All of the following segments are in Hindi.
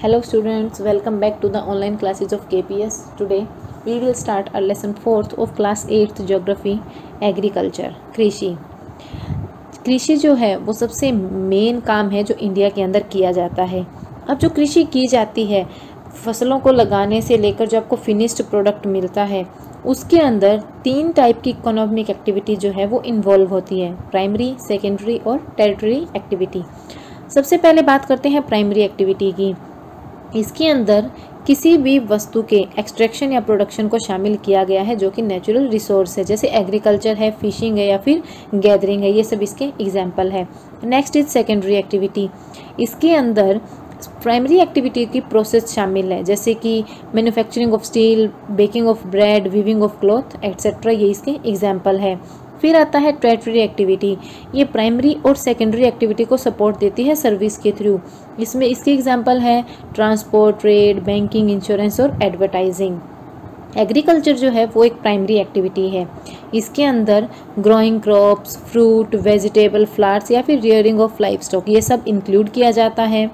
Hello students, welcome back to the online classes of KPS. Today we will start our lesson 4th of class 8th geography agriculture कृषि। कृषि जो है वो सबसे मेन काम है जो इंडिया के अंदर किया जाता है। अब जो कृषि की जाती है फसलों को लगाने से लेकर जो आपको फिनिश्ड प्रोडक्ट मिलता है उसके अंदर 3 टाइप की इकोनॉमिक एक्टिविटी जो है वो इन्वॉल्व होती है, प्राइमरी, सेकेंडरी और टेरिटरी एक्टिविटी। सबसे पहले बात करते हैं प्राइमरी एक्टिविटी की। इसके अंदर किसी भी वस्तु के एक्सट्रैक्शन या प्रोडक्शन को शामिल किया गया है जो कि नेचुरल रिसोर्स है, जैसे एग्रीकल्चर है, फिशिंग है या फिर गैदरिंग है, ये सब इसके एग्जाम्पल है। Next is secondary activity. इसके अंदर प्राइमरी एक्टिविटी की प्रोसेस शामिल है, जैसे कि manufacturing of steel, baking of bread, weaving of cloth etcetera, ये इसके एग्जाम्पल है। फिर आता है टेरिटरी एक्टिविटी। ये प्राइमरी और सेकेंडरी एक्टिविटी को सपोर्ट देती है सर्विस के थ्रू। इसमें इसके एग्जांपल है ट्रांसपोर्ट, ट्रेड, बैंकिंग, इंश्योरेंस और एडवर्टाइजिंग। एग्रीकल्चर जो है वो एक प्राइमरी एक्टिविटी है। इसके अंदर growing crops, fruit, vegetable, flowers या फिर रियरिंग ऑफ लाइफ स्टॉक, ये सब इंक्लूड किया जाता है।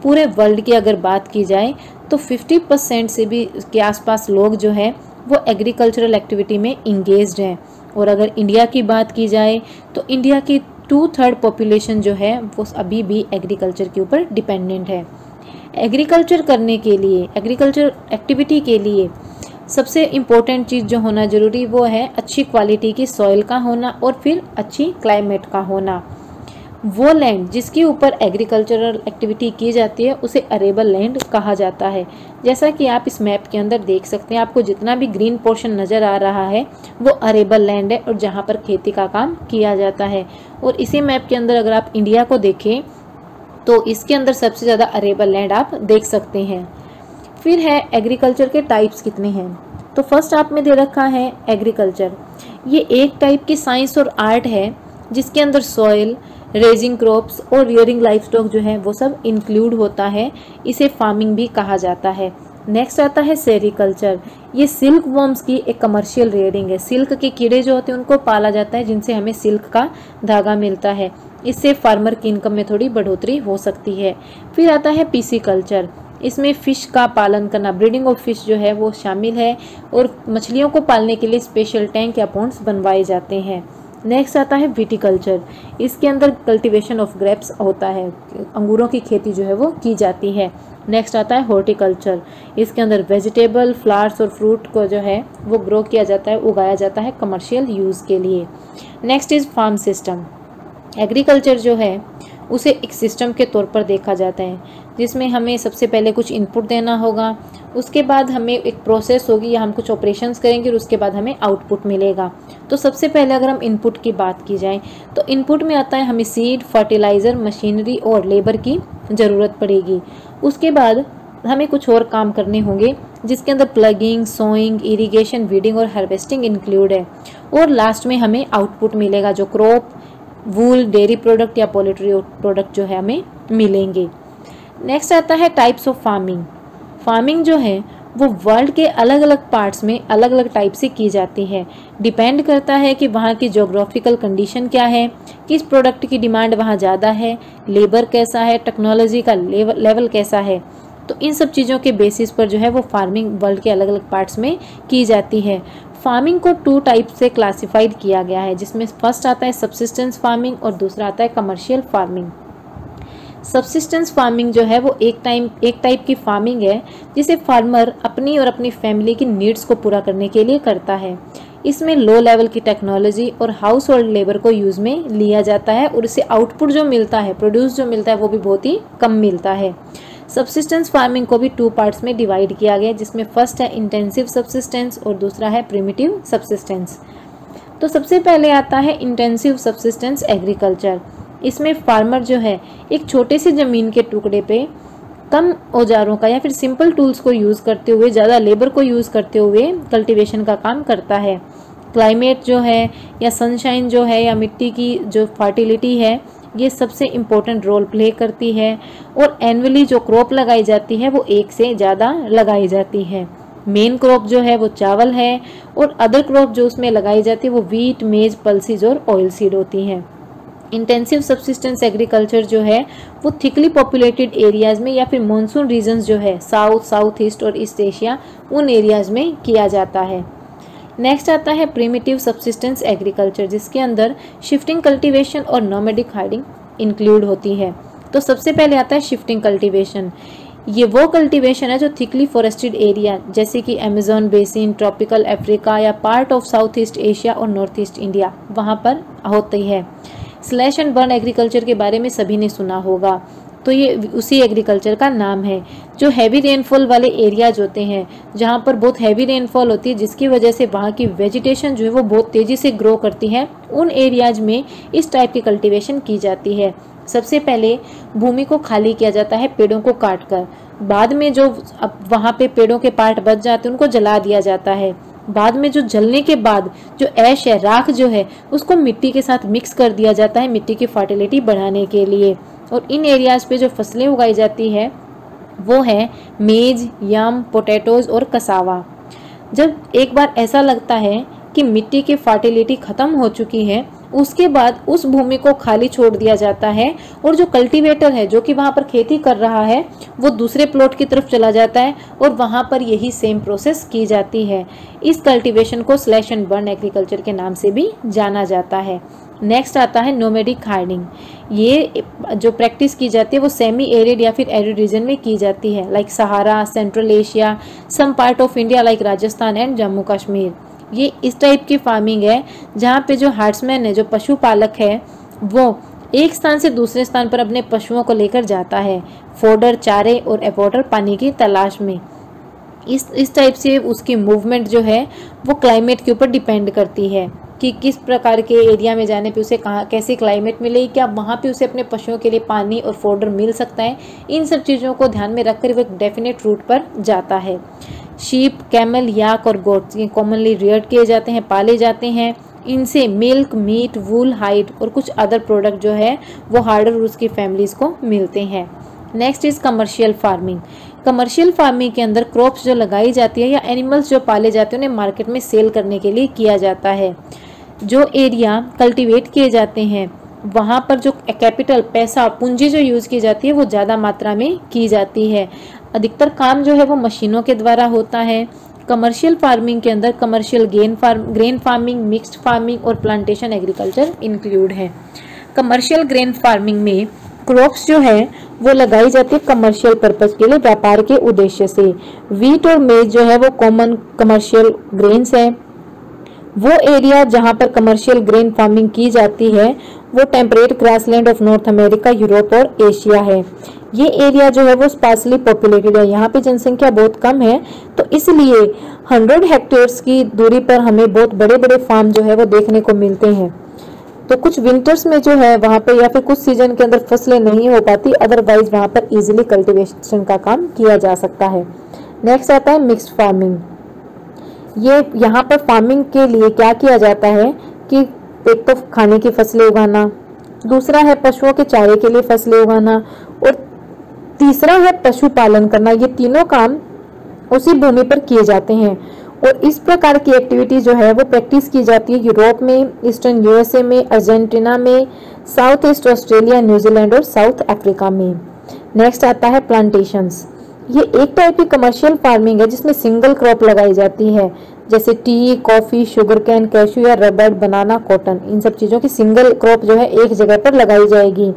पूरे वर्ल्ड की अगर बात की जाए तो 50% से भी के आसपास लोग जो है वो एग्रीकल्चरल एक्टिविटी में इंगेज्ड हैं। और अगर इंडिया की बात की जाए तो इंडिया की 2/3 पॉपुलेशन जो है वो अभी भी एग्रीकल्चर के ऊपर डिपेंडेंट है। एग्रीकल्चर करने के लिए, एग्रीकल्चर एक्टिविटी के लिए सबसे इम्पोर्टेंट चीज़ जो होना ज़रूरी वो है अच्छी क्वालिटी की सॉइल का होना और फिर अच्छी क्लाइमेट का होना। वो लैंड जिसके ऊपर एग्रीकल्चरल एक्टिविटी की जाती है उसे अरेबल लैंड कहा जाता है। जैसा कि आप इस मैप के अंदर देख सकते हैं, आपको जितना भी ग्रीन पोर्शन नज़र आ रहा है वो अरेबल लैंड है और जहाँ पर खेती का काम किया जाता है। और इसी मैप के अंदर अगर आप इंडिया को देखें तो इसके अंदर सबसे ज़्यादा अरेबल लैंड आप देख सकते हैं। फिर है एग्रीकल्चर के टाइप्स कितने हैं। तो फर्स्ट आप में दे रखा है एग्रीकल्चर। ये एक टाइप की साइंस और आर्ट है जिसके अंदर सॉइल, रेजिंग क्रॉप्स और रियरिंग लाइफ स्टॉक जो है वो सब इंक्लूड होता है। इसे फार्मिंग भी कहा जाता है। नेक्स्ट आता है सेरिकल्चर। ये सिल्क वॉर्म्स की एक कमर्शियल रेयरिंग है। सिल्क के कीड़े जो होते हैं उनको पाला जाता है जिनसे हमें सिल्क का धागा मिलता है। इससे फार्मर की इनकम में थोड़ी बढ़ोतरी हो सकती है। फिर आता है पीसीकल्चर। इसमें फ़िश का पालन करना, ब्रीडिंग ऑफ फिश जो है वो शामिल है और मछलियों को पालने के लिए स्पेशल टैंक या पॉन्ड्स बनवाए जाते हैं। नेक्स्ट आता है विटिकल्चर। इसके अंदर कल्टीवेशन ऑफ ग्रेप्स होता है, अंगूरों की खेती जो है वो की जाती है। नेक्स्ट आता है हॉर्टिकल्चर। इसके अंदर वेजिटेबल, फ्लावर्स और फ्रूट को जो है वो ग्रो किया जाता है, उगाया जाता है कमर्शियल यूज़ के लिए। Next is farm system. Agriculture जो है उसे एक सिस्टम के तौर पर देखा जाता है जिसमें हमें सबसे पहले कुछ इनपुट देना होगा, उसके बाद हमें एक प्रोसेस होगी या हम कुछ ऑपरेशंस करेंगे और उसके बाद हमें आउटपुट मिलेगा। तो सबसे पहले अगर हम इनपुट की बात की जाए तो इनपुट में आता है हमें सीड, फर्टिलाइज़र, मशीनरी और लेबर की ज़रूरत पड़ेगी। उसके बाद हमें कुछ और काम करने होंगे जिसके अंदर प्लगिंग, सोइंग, इरिगेशन, वीडिंग और हार्वेस्टिंग इंक्लूड है। और लास्ट में हमें आउटपुट मिलेगा जो क्रॉप, वूल, डेयरी प्रोडक्ट या पोल्ट्री प्रोडक्ट जो है हमें मिलेंगे। नेक्स्ट आता है टाइप्स ऑफ फार्मिंग। फार्मिंग जो है वो वर्ल्ड के अलग अलग पार्ट्स में अलग अलग टाइप से की जाती है। डिपेंड करता है कि वहाँ की जोग्राफिकल कंडीशन क्या है, किस प्रोडक्ट की डिमांड वहाँ ज़्यादा है, लेबर कैसा है, टेक्नोलॉजी का लेवल कैसा है। तो इन सब चीज़ों के बेसिस पर जो है वो फार्मिंग वर्ल्ड के अलग अलग पार्ट्स में की जाती है। फार्मिंग को 2 टाइप से क्लासिफाइड किया गया है जिसमें फर्स्ट आता है सबसिस्टेंस फार्मिंग और दूसरा आता है कमर्शियल फार्मिंग। सबसिस्टेंस फार्मिंग जो है वो एक टाइप की फार्मिंग है जिसे फार्मर अपनी और अपनी फैमिली की नीड्स को पूरा करने के लिए करता है। इसमें लो लेवल की टेक्नोलॉजी और हाउस होल्ड लेबर को यूज़ में लिया जाता है और इससे आउटपुट जो मिलता है, प्रोड्यूस जो मिलता है वो भी बहुत ही कम मिलता है। सबसिस्टेंस फार्मिंग को भी 2 पार्ट्स में डिवाइड किया गया जिसमें फर्स्ट है इंटेंसिव सबसिस्टेंस और दूसरा है प्रिमिटिव सबसिस्टेंस। तो सबसे पहले आता है इंटेंसिव सबसिस्टेंस एग्रीकल्चर। इसमें फार्मर जो है एक छोटे से ज़मीन के टुकड़े पे कम औजारों का या फिर सिंपल टूल्स को यूज़ करते हुए, ज़्यादा लेबर को यूज़ करते हुए कल्टीवेशन का काम करता है। क्लाइमेट जो है या सनशाइन जो है या मिट्टी की जो फर्टिलिटी है ये सबसे इम्पोर्टेंट रोल प्ले करती है। और एनुअली जो क्रॉप लगाई जाती है वो एक से ज़्यादा लगाई जाती है। मेन क्रॉप जो है वो चावल है और अदर क्रॉप जो उसमें लगाई जाती है वो वीट, मेज, पल्सीज और ऑयल सीड होती हैं। इंटेंसिव सब्सिस्टेंस एग्रीकल्चर जो है वो थिकली पॉपुलेटेड एरियाज में या फिर मॉनसून रीजन्स जो है साउथ, साउथ ईस्ट और ईस्ट एशिया, उन एरियाज में किया जाता है। नेक्स्ट आता है प्रिमिटिव सब्सिस्टेंस एग्रीकल्चर, जिसके अंदर शिफ्टिंग कल्टीवेशन और नोमैडिक हार्डिंग इंक्लूड होती है। तो सबसे पहले आता है शिफ्टिंग कल्टीवेशन। ये वो कल्टीवेशन है जो थिकली फॉरेस्टेड एरिया जैसे कि अमेजोन बेसिन, ट्रॉपिकल अफ्रीका या part of south east Asia और नॉर्थ ईस्ट इंडिया, वहाँ पर होती है। स्लैश एंड बर्न एग्रीकल्चर के बारे में सभी ने सुना होगा, तो ये उसी एग्रीकल्चर का नाम है। जो हैवी रेनफॉल वाले एरियाज होते हैं, जहाँ पर बहुत हैवी रेनफॉल होती है, जिसकी वजह से वहाँ की वेजिटेशन जो है वो बहुत तेज़ी से ग्रो करती है, उन एरियाज में इस टाइप की कल्टीवेशन की जाती है। सबसे पहले भूमि को खाली किया जाता है पेड़ों को काट कर, बाद में जो अब वहाँ पे पेड़ों के पार्ट बच जाते हैं उनको जला दिया जाता है। बाद में जो जलने के बाद जो ऐश है, राख जो है, उसको मिट्टी के साथ मिक्स कर दिया जाता है मिट्टी की फर्टिलिटी बढ़ाने के लिए। और इन एरियाज पे जो फसलें उगाई जाती है वो है मेज, यम, पोटैटोज और कसावा। जब एक बार ऐसा लगता है कि मिट्टी की फर्टिलिटी ख़त्म हो चुकी है, उसके बाद उस भूमि को खाली छोड़ दिया जाता है और जो कल्टीवेटर है जो कि वहाँ पर खेती कर रहा है वो दूसरे प्लॉट की तरफ चला जाता है और वहाँ पर यही सेम प्रोसेस की जाती है। इस कल्टीवेशन को स्लैश एंड बर्न एग्रीकल्चर के नाम से भी जाना जाता है। नेक्स्ट आता है नोमैडिक हार्डिंग। ये जो प्रैक्टिस की जाती है वो सेमी एरिड या फिर एरिड रीजन में की जाती है, like Sahara, central Asia, some part of India like Rajasthan and Jammu Kashmir. ये इस टाइप की फार्मिंग है जहाँ पे जो हर्ड्समैन है, जो पशुपालक है, वो एक स्थान से दूसरे स्थान पर अपने पशुओं को लेकर जाता है फोडर, चारे और वाटर पानी की तलाश में। इस टाइप से उसकी मूवमेंट जो है वो क्लाइमेट के ऊपर डिपेंड करती है कि किस प्रकार के एरिया में जाने पे उसे कहाँ कैसी क्लाइमेट मिलेगी, क्या वहाँ पे उसे अपने पशुओं के लिए पानी और फोडर मिल सकता है। इन सब चीज़ों को ध्यान में रखकर वो एक डेफिनेट रूट पर जाता है। शीप, कैमल, याक और गोट्स ये कॉमनली रियर्ड किए जाते हैं, पाले जाते हैं। इनसे मिल्क, मीट, वूल, हाइड और कुछ अदर प्रोडक्ट जो है वो हार्डर रूट्स की फैमिलीज़ को मिलते हैं। Next is commercial farming. Commercial farming के अंदर क्रॉप्स जो लगाई जाती है या एनिमल्स जो पाले जाते हैं उन्हें मार्केट में सेल करने के लिए किया जाता है। जो एरिया कल्टीवेट किए जाते हैं वहाँ पर जो कैपिटल, पैसा, पूंजी जो यूज़ की जाती है वो ज़्यादा मात्रा में की जाती है। अधिकतर काम जो है वो मशीनों के द्वारा होता है। कमर्शियल फार्मिंग के अंदर commercial grain farming, mixed farming और प्लांटेशन एग्रीकल्चर इंक्लूड है। कमर्शियल ग्रेन फार्मिंग में क्रॉप्स जो है वो लगाई जाती है कमर्शियल पर्पस के लिए, व्यापार के उद्देश्य से। वीट और मेज जो है वो कॉमन कमर्शियल ग्रेन्स है। वो एरिया जहाँ पर कमर्शियल ग्रेन फार्मिंग की जाती है वो temperate grassland of north America, Europe और एशिया है। ये एरिया जो है वो स्पार्सली पॉपुलेटेड है, यहाँ पे जनसंख्या बहुत कम है, तो इसलिए 100 हेक्टेयर्स की दूरी पर हमें बहुत बड़े बड़े फार्म जो है वो देखने को मिलते हैं। तो कुछ विंटर्स में जो है वहाँ पे या फिर कुछ सीजन के अंदर फसलें नहीं हो पाती, अदरवाइज वहाँ पर इजीली कल्टीवेशन का काम किया जा सकता है। नेक्स्ट आता है मिक्स्ड फार्मिंग। ये यहाँ पर फार्मिंग के लिए क्या किया जाता है कि एक तो खाने की फसलें उगाना, दूसरा है पशुओं के चारे के लिए फसलें उगाना और तीसरा है पशुपालन करना। ये तीनों काम उसी भूमि पर किए जाते हैं और इस प्रकार की एक्टिविटी जो है वो प्रैक्टिस की जाती है यूरोप में, ईस्टर्न यूएसए में, अर्जेंटीना में, साउथ ईस्ट ऑस्ट्रेलिया, न्यूजीलैंड और साउथ अफ्रीका में। नेक्स्ट आता है प्लांटेशंस। ये एक टाइप की कमर्शियल फार्मिंग है जिसमें सिंगल क्रॉप लगाई जाती है, जैसे T, coffee, sugar cane, cashew या रबर, बनाना, कॉटन। इन सब चीज़ों की सिंगल क्रॉप जो है एक जगह पर लगाई जाएगी।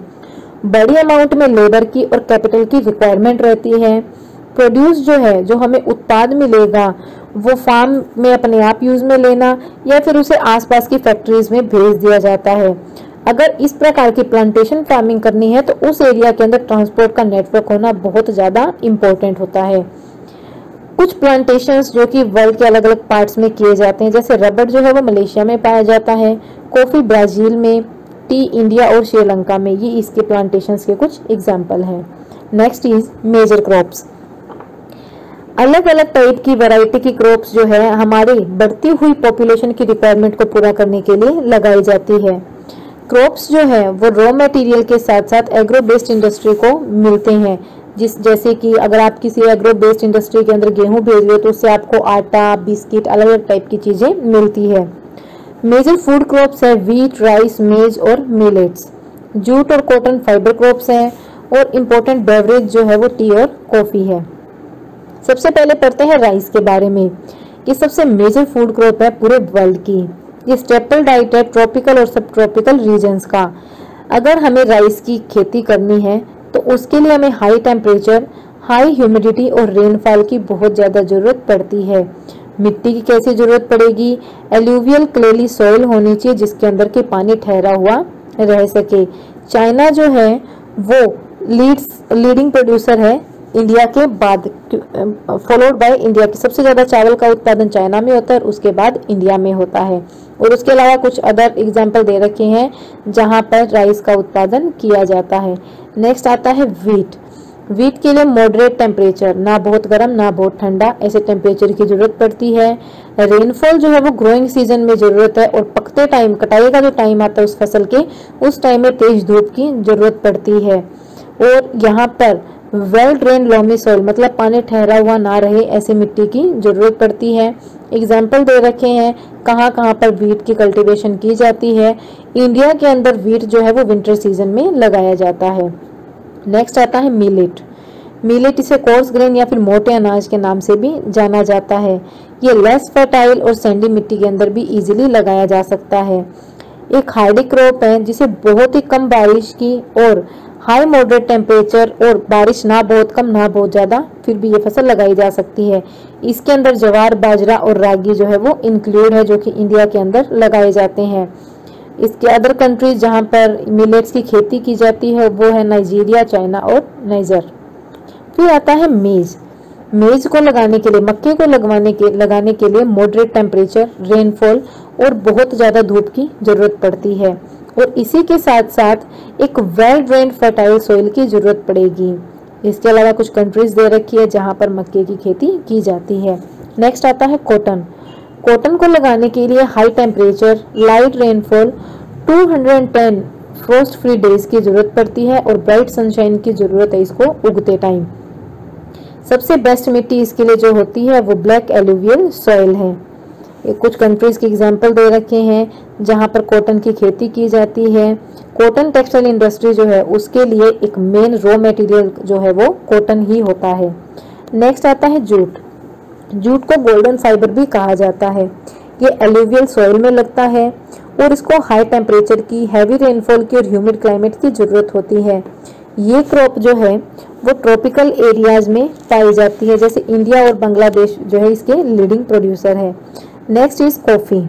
बड़ी अमाउंट में लेबर की और कैपिटल की रिक्वायरमेंट रहती है। प्रोड्यूस जो है, जो हमें उत्पाद मिलेगा, वो फार्म में अपने आप यूज़ में लेना या फिर उसे आसपास की फैक्ट्रीज में भेज दिया जाता है। अगर इस प्रकार की प्लांटेशन फार्मिंग करनी है तो उस एरिया के अंदर ट्रांसपोर्ट का नेटवर्क होना बहुत ज़्यादा इम्पोर्टेंट होता है। कुछ प्लांटेशंस जो कि वर्ल्ड के अलग अलग पार्ट्स में किए जाते हैं, जैसे रबर जो है वो मलेशिया में पाया जाता है, कॉफ़ी ब्राज़ील में, टी इंडिया और श्रीलंका में। ये इसके प्लांटेशंस के कुछ एग्जाम्पल हैं। Next is major crops. अलग अलग टाइप की वैरायटी की क्रॉप्स जो है हमारी बढ़ती हुई पॉपुलेशन की रिक्वायरमेंट को पूरा करने के लिए लगाई जाती है। क्रॉप्स जो है वो रॉ मटेरियल के साथ साथ एग्रो बेस्ड इंडस्ट्री को मिलते हैं, जैसे कि अगर आप किसी एग्रो बेस्ड इंडस्ट्री के अंदर गेहूं भेज रहे हो तो उससे आपको आटा, बिस्किट, अलग अलग टाइप की चीज़ें मिलती है। मेजर फूड क्रॉप्स है वीट, राइस, मेज और मिलेट्स। जूट और कॉटन फाइबर क्रॉप्स हैं, और इम्पोर्टेंट बेवरेज जो है वो टी और कॉफ़ी है। सबसे पहले पढ़ते हैं राइस के बारे में। ये सबसे मेजर फूड क्रॉप है पूरे वर्ल्ड की। ये स्टेपल डाइट है ट्रॉपिकल और सब ट्रॉपिकल रीजन्स का। अगर हमें राइस की खेती करनी है तो उसके लिए हमें हाई टेम्परेचर, हाई ह्यूमिडिटी और रेनफॉल की बहुत ज़्यादा ज़रूरत पड़ती है। मिट्टी की कैसी ज़रूरत पड़ेगी? एल्यूवियल क्लेली सॉइल होनी चाहिए जिसके अंदर के पानी ठहरा हुआ रह सके। चाइना जो है वो लीडिंग प्रोड्यूसर है इंडिया के बाद, फॉलोड बाय इंडिया की। सबसे ज़्यादा चावल का उत्पादन चाइना में होता है और उसके बाद इंडिया में होता है। और उसके अलावा कुछ अदर एग्जाम्पल दे रखे हैं जहाँ पर राइस का उत्पादन किया जाता है। नेक्स्ट आता है वीट। वीट के लिए मॉडरेट टेम्परेचर, ना बहुत गर्म ना बहुत ठंडा, ऐसे टेम्परेचर की जरूरत पड़ती है। रेनफॉल जो है वो ग्रोइंग सीजन में जरूरत है, और पकते टाइम, कटाई का जो टाइम आता है उस फसल के, उस टाइम में तेज धूप की जरूरत पड़ती है। और यहाँ पर वेल ड्रेन लॉमी सॉइल, मतलब पानी ठहरा हुआ ना रहे ऐसी मिट्टी की जरूरत पड़ती है। एग्जाम्पल दे रखे हैं कहाँ कहाँ पर वीट की कल्टीवेशन की जाती है। इंडिया के अंदर वीट जो है वो विंटर सीजन में लगाया जाता है। नेक्स्ट आता है मिलेट। मिलेट इसे कोर्स ग्रेन या फिर मोटे अनाज के नाम से भी जाना जाता है। ये लेस फर्टाइल और सैंडी मिट्टी के अंदर भी इजीली लगाया जा सकता है। एक हार्डी क्रॉप है जिसे बहुत ही कम बारिश की और हाई मॉडरेट टेम्परेचर और बारिश ना बहुत कम ना बहुत ज़्यादा, फिर भी ये फसल लगाई जा सकती है। इसके अंदर ज्वार, बाजरा और रागी जो है वो इंक्लूड है, जो कि इंडिया के अंदर लगाए जाते हैं। इसके अदर कंट्रीज जहाँ पर मिलेट्स की खेती की जाती है वो है नाइजीरिया, चाइना और नाइजर। फिर आता है मेज। मेज को लगाने के लिए, मक्के को लगाने के लिए मॉडरेट टेम्परेचर, रेनफॉल और बहुत ज़्यादा धूप की जरूरत पड़ती है। और इसी के साथ साथ एक वेल ड्रेन्ड फर्टाइल सॉइल की जरूरत पड़ेगी। इसके अलावा कुछ कंट्रीज दे रखी है जहाँ पर मक्के की खेती की जाती है। नेक्स्ट आता है कॉटन। कॉटन को लगाने के लिए high temperature, light rainfall, 210 frost free days की जरूरत पड़ती है और ब्राइट सनशाइन की जरूरत है इसको उगते टाइम। सबसे बेस्ट मिट्टी इसके लिए जो होती है वो ब्लैक एलुवियल सॉइल है। कुछ कंट्रीज के एग्जांपल दे रखे हैं जहां पर कॉटन की खेती की जाती है। कॉटन टेक्सटाइल इंडस्ट्री जो है उसके लिए एक मेन रॉ मटेरियल जो है वो कॉटन ही होता है। नेक्स्ट आता है जूट। जूट को गोल्डन फाइबर भी कहा जाता है। ये एलुवियल सॉइल में लगता है और इसको हाई टेम्परेचर की, हैवी रेनफॉल की और ह्यूमिड क्लाइमेट की जरूरत होती है। ये क्रॉप जो है वो ट्रॉपिकल एरियाज में पाई जाती है, जैसे इंडिया और बांग्लादेश जो है इसके लीडिंग प्रोड्यूसर है। Next is coffee.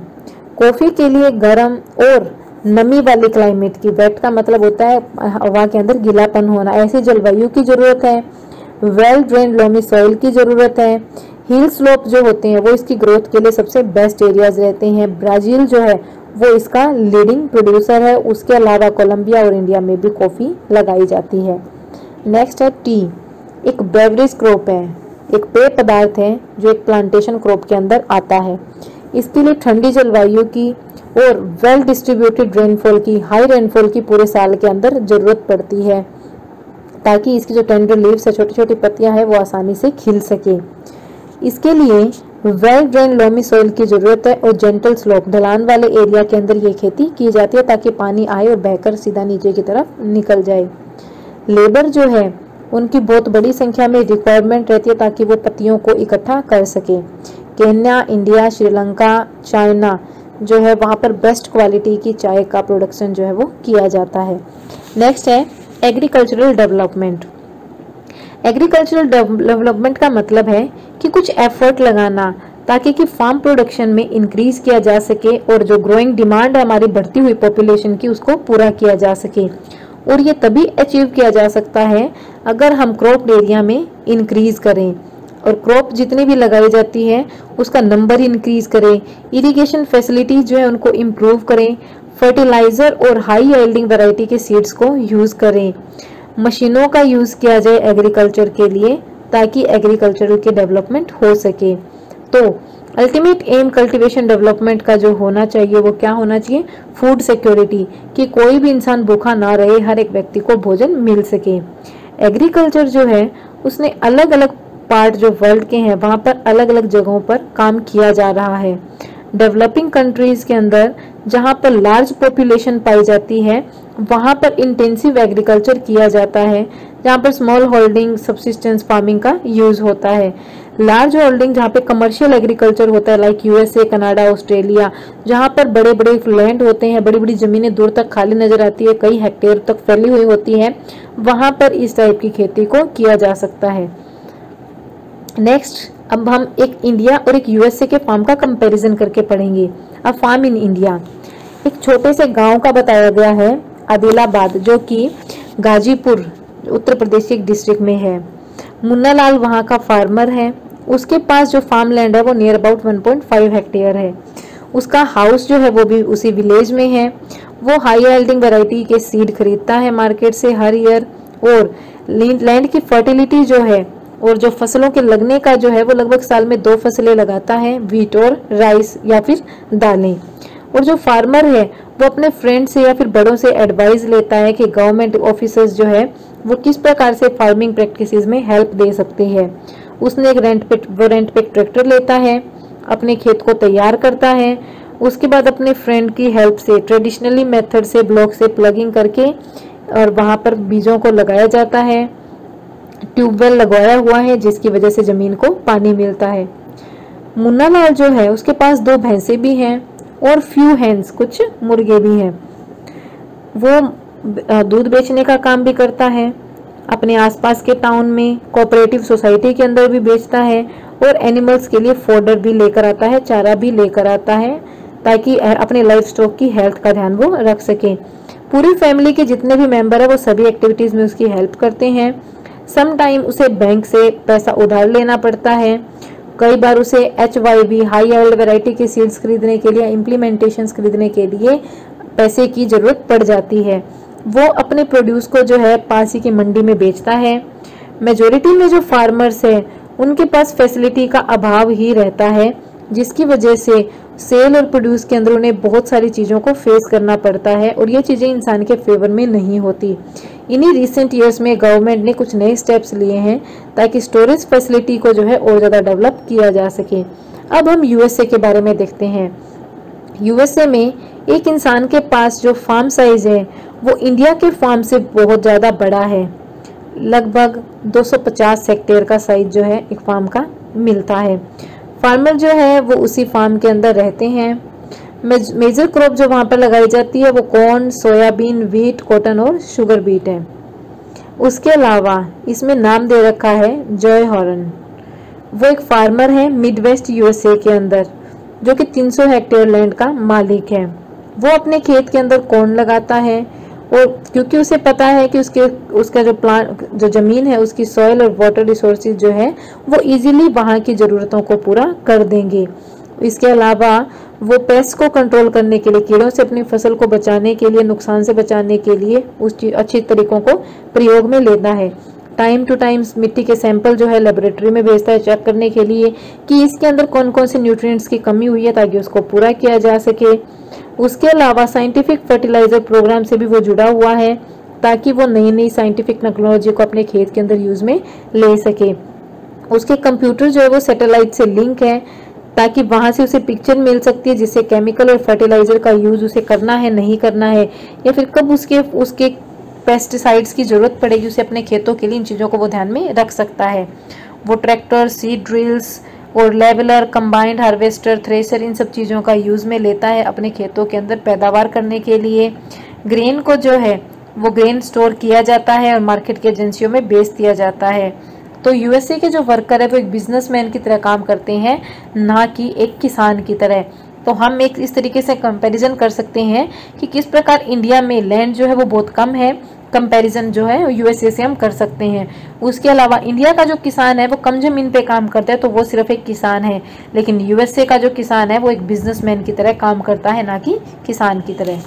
कॉफ़ी के लिए गर्म और नमी वाली क्लाइमेट की, वेट का मतलब होता है हवा के अंदर गीलापन होना, ऐसी जलवायु की जरूरत है। वेल ड्रेन लॉमी सॉइल की जरूरत है। हिल स्लोप जो होते हैं वो इसकी ग्रोथ के लिए सबसे बेस्ट एरियाज रहते हैं। ब्राजील जो है वो इसका लीडिंग प्रोड्यूसर है। उसके अलावा कोलंबिया और इंडिया में भी कॉफ़ी लगाई जाती है। नेक्स्ट है टी। एक बेवरेज क्रॉप है, एक पेय पदार्थ है जो एक प्लांटेशन क्रॉप के अंदर आता है। इसके लिए ठंडी जलवायु की और वेल डिस्ट्रीब्यूटेड रेनफॉल की, हाई रेनफॉल की पूरे साल के अंदर जरूरत पड़ती है ताकि इसकी जो टेंडर लीव्स है, छोटी छोटी पत्तियां हैं, वो आसानी से खिल सके। इसके लिए वेल ड्रेन लॉमी सॉइल की जरूरत है और जेंटल स्लोप, ढलान वाले एरिया के अंदर ये खेती की जाती है ताकि पानी आए और बहकर सीधा नीचे की तरफ निकल जाए। लेबर जो है उनकी बहुत बड़ी संख्या में रिक्वायरमेंट रहती है ताकि वो पत्तियों को इकट्ठा कर सके। केन्या, इंडिया, श्रीलंका, चाइना जो है वहाँ पर बेस्ट क्वालिटी की चाय का प्रोडक्शन जो है वो किया जाता है। नेक्स्ट है एग्रीकल्चरल डेवलपमेंट। एग्रीकल्चरल डेवलपमेंट का मतलब है कि कुछ एफर्ट लगाना ताकि कि फार्म प्रोडक्शन में इंक्रीज किया जा सके और जो ग्रोइंग डिमांड है हमारी बढ़ती हुई पॉपुलेशन की, उसको पूरा किया जा सके। और ये तभी अचीव किया जा सकता है अगर हम क्रॉप एरिया में इंक्रीज करें और क्रॉप जितनी भी लगाई जाती है उसका नंबर इंक्रीज करें, इरिगेशन फैसिलिटी जो है उनको इम्प्रूव करें, फर्टिलाइजर और हाई यील्डिंग वैरायटी के सीड्स को यूज करें, मशीनों का यूज किया जाए एग्रीकल्चर के लिए ताकि एग्रीकल्चर के डेवलपमेंट हो सके। तो अल्टीमेट एम कल्टीवेशन डेवलपमेंट का जो होना चाहिए वो क्या होना चाहिए? फूड सिक्योरिटी, कि कोई भी इंसान भूखा ना रहे, हर एक व्यक्ति को भोजन मिल सके। एग्रीकल्चर जो है उसने अलग अलग पार्ट जो वर्ल्ड के हैं वहाँ पर अलग अलग जगहों पर काम किया जा रहा है। डेवलपिंग कंट्रीज़ के अंदर जहाँ पर लार्ज पॉपुलेशन पाई जाती है वहाँ पर इंटेंसिव एग्रीकल्चर किया जाता है, जहाँ पर स्मॉल होल्डिंग सब्सिस्टेंस फार्मिंग का यूज़ होता है। लार्ज होल्डिंग जहाँ पे कमर्शियल एग्रीकल्चर होता है, लाइक यूएसए, कनाडा, ऑस्ट्रेलिया, जहाँ पर बड़े बड़े लैंड होते हैं, बड़ी बड़ी ज़मीनें दूर तक खाली नज़र आती है, कई हेक्टेयर तक फैली हुई होती है, वहाँ पर इस टाइप की खेती को किया जा सकता है। नेक्स्ट, अब हम एक इंडिया और एक यूएसए के फार्म का कंपैरिजन करके पढ़ेंगे। अ फार्म इन इंडिया, एक छोटे से गांव का बताया गया है, आदिलाबाद, जो कि गाजीपुर उत्तर प्रदेश के एक डिस्ट्रिक्ट में है। मुन्ना लाल वहाँ का फार्मर है। उसके पास जो फार्म लैंड है वो नियर अबाउट 1.5 हेक्टेयर है। उसका हाउस जो है वो भी उसी विलेज में है। वो हाई यील्डिंग वैरायटी के सीड खरीदता है मार्केट से हर ईयर, और लैंड की फर्टिलिटी जो है और जो फसलों के लगने का जो है वो लगभग साल में 2 फसलें लगाता है, व्हीट और राइस या फिर दालें। और जो फार्मर है वो अपने फ्रेंड से या फिर बड़ों से एडवाइस लेता है कि गवर्नमेंट ऑफिसर्स जो है वो किस प्रकार से फार्मिंग प्रैक्टिसेस में हेल्प दे सकते हैं। उसने एक रेंट पे ट्रैक्टर लेता है, अपने खेत को तैयार करता है, उसके बाद अपने फ्रेंड की हेल्प से ट्रेडिशनली मेथड से ब्लॉक से प्लगिंग करके और वहाँ पर बीजों को लगाया जाता है। ट्यूबवेल लगवाया हुआ है जिसकी वजह से जमीन को पानी मिलता है। मुन्ना लाल जो है उसके पास 2 भैंसे भी हैं और फ्यू हैंस, कुछ मुर्गे भी हैं। वो दूध बेचने का काम भी करता है, अपने आसपास के टाउन में कोऑपरेटिव सोसाइटी के अंदर भी बेचता है, और एनिमल्स के लिए फोडर भी लेकर आता है, चारा भी लेकर आता है, ताकि अपने लाइफ स्टॉक की हेल्थ का ध्यान वो रख सके। पूरी फैमिली के जितने भी मेंबर है वो सभी एक्टिविटीज में उसकी हेल्प करते हैं। सम टाइम उसे बैंक से पैसा उधार लेना पड़ता है। कई बार उसे HYV हाई यील्ड वैरायटी के सीड्स खरीदने के लिए, इम्प्लीमेंटेशंस खरीदने के लिए पैसे की जरूरत पड़ जाती है। वो अपने प्रोड्यूस को जो है पास ही की मंडी में बेचता है। मेजोरिटी में जो फार्मर्स है उनके पास फैसिलिटी का अभाव ही रहता है, जिसकी वजह से सेल और प्रोड्यूस के अंदर उन्हें बहुत सारी चीज़ों को फेस करना पड़ता है, और ये चीज़ें इंसान के फेवर में नहीं होती। इन्हीं रिसेंट ईयर्स में गवर्नमेंट ने कुछ नए स्टेप्स लिए हैं ताकि स्टोरेज फैसिलिटी को जो है और ज़्यादा डेवलप किया जा सके। अब हम यूएसए के बारे में देखते हैं। यूएसए में एक इंसान के पास जो फार्म साइज है वो इंडिया के फार्म से बहुत ज़्यादा बड़ा है। लगभग 250 हेक्टेयर का साइज जो है एक फार्म का मिलता है। फार्मर जो है वो उसी फार्म के अंदर रहते हैं। मेजर क्रॉप जो वहाँ पर लगाई जाती है वो कॉर्न, सोयाबीन, व्हीट, कॉटन और शुगर बीट है। उसके अलावा इसमें नाम दे रखा है जॉय हॉर्न। वो एक फार्मर है मिडवेस्ट यूएसए के अंदर, जो कि 300 हेक्टेयर लैंड का मालिक है। वो अपने खेत के अंदर कॉर्न लगाता है, और क्योंकि उसे पता है कि उसका जो ज़मीन है उसकी सॉइल और वाटर रिसोर्सेज जो है वो इजीली वहाँ की ज़रूरतों को पूरा कर देंगे। इसके अलावा वो पेस्ट को कंट्रोल करने के लिए, कीड़ों से अपनी फसल को बचाने के लिए, नुकसान से बचाने के लिए उस अच्छी तरीकों को प्रयोग में लेता है। टाइम टू टाइम मिट्टी के सैंपल जो है लेबोरेटरी में भेजता है चेक करने के लिए कि इसके अंदर कौन कौन से न्यूट्रिएंट्स की कमी हुई है, ताकि उसको पूरा किया जा सके। उसके अलावा साइंटिफिक फर्टिलाइजर प्रोग्राम से भी वो जुड़ा हुआ है, ताकि वो नई नई साइंटिफिक टेक्नोलॉजी को अपने खेत के अंदर यूज में ले सके। उसके कंप्यूटर जो है वो सैटेलाइट से लिंक है, ताकि वहां से उसे पिक्चर मिल सकती है जिससे केमिकल और फर्टिलाइजर का यूज उसे करना है, नहीं करना है, या फिर कब उसके पेस्टिसाइड्स की जरूरत पड़ेगी उसे अपने खेतों के लिए। इन चीज़ों को वो ध्यान में रख सकता है। वो ट्रैक्टर, सीड ड्रिल्स और लेवलर, कंबाइंड हार्वेस्टर, थ्रेसर, इन सब चीज़ों का यूज़ में लेता है अपने खेतों के अंदर पैदावार करने के लिए। ग्रेन को जो है वो ग्रेन स्टोर किया जाता है और मार्केट की एजेंसियों में बेच दिया जाता है। तो यूएसए के जो वर्कर है वो एक बिजनेसमैन की तरह काम करते हैं, ना कि एक किसान की तरह। तो हम एक इस तरीके से कंपैरिजन कर सकते हैं कि किस प्रकार इंडिया में लैंड जो है वो बहुत कम है, कंपैरिजन जो है यूएसए से हम कर सकते हैं। उसके अलावा इंडिया का जो किसान है वो कम जमीन पे काम करता है, तो वो सिर्फ एक किसान है, लेकिन यूएसए का जो किसान है वो एक बिजनेसमैन की तरह काम करता है, ना कि किसान की तरह।